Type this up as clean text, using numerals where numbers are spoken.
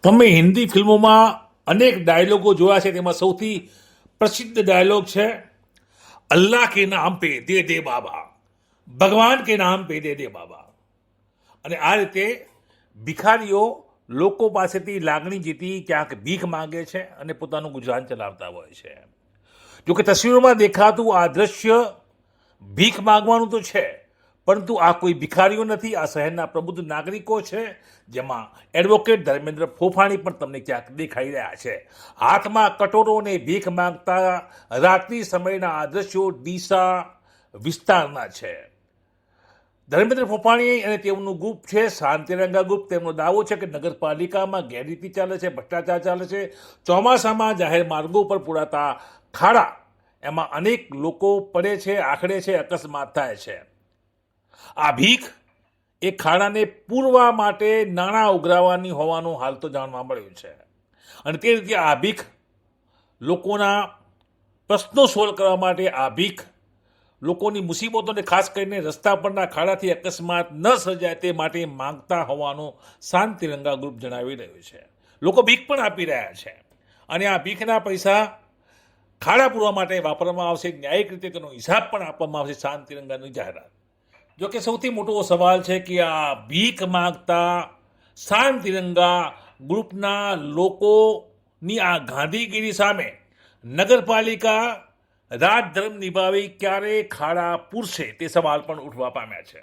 તમે હિન્દી ફિલ્મોમાં અનેક ડાયલોગો જોયા છે, તેમાં સૌથી પ્રસિદ્ધ ડાયલોગ છે અલ્લાહ કે નામ પે દે દે બાબા, ભગવાન કે નામ પે દે દે બાબા. અને આ રીતે ભિખારીઓ લોકો પાસેથી લાગણી જીતી ક્યાંક ભીખ માંગે છે અને પોતાનું ગુજરાન ચલાવતા હોય છે. જોકે તસવીરોમાં દેખાતું આ દ્રશ્ય ભીખ માંગવાનું તો છે, પરંતુ આ કોઈ ભિખારીઓ નથી, આ શહેરના પ્રબુદ્ધ નાગરિકો છે, જેમાં એડવોકેટ ધર્મેન્દ્ર ફોફાણી પણ તમને ક્યાંક દેખાઈ રહ્યા છે. હાથમાં કટોરોને ભીખ માંગતા રાત્રિ સમયના આ દ્રશ્યો ડીસા વિસ્તારના છે. ધર્મેન્દ્ર ફોફાણી અને તેમનું ગ્રુપ છે શાંતિરંગા ગ્રુપ. તેમનો દાવો છે કે નગરપાલિકામાં ગેરરીતિ ચાલે છે, ભ્રષ્ટાચાર ચાલે છે. ચોમાસામાં જાહેર માર્ગો પર પૂરાતા ખાડા, એમાં અનેક લોકો પડે છે, આખડે છે, અકસ્માત થાય છે. આ ભીખ એ ખાડાને પૂરવા માટે નાણાં ઉઘરાવવાની હોવાનું હાલ તો જાણવા મળ્યું છે. અને તે રીતે આ ભીખ લોકોના પ્રશ્નો સોલ્વ કરવા માટે, આ ભીખ લોકોની મુસીબતોને ખાસ કરીને રસ્તા પરના ખાડાથી અકસ્માત ન સર્જાય તે માટે માંગતા હોવાનું શાંતિરંગા ગ્રુપ જણાવી રહ્યું છે. લોકો ભીખ પણ આપી રહ્યા છે અને આ ભીખના પૈસા ખાડા પૂરવા માટે વાપરવામાં આવશે. ન્યાયિક રીતે તેનો હિસાબ પણ આપવામાં આવશે, શાંતિરંગાની જાહેરાત. જોકે સૌથી મોટો સવાલ છે કે આ ભીખ માંગતા શાંતિરંગા ગ્રુપના લોકોની આ ગાંધીગીરી સામે નગરપાલિકા રાજધર્મ નિભાવી ક્યારે ખાડા પૂરશે તે સવાલ પણ ઉઠવા પામ્યા છે.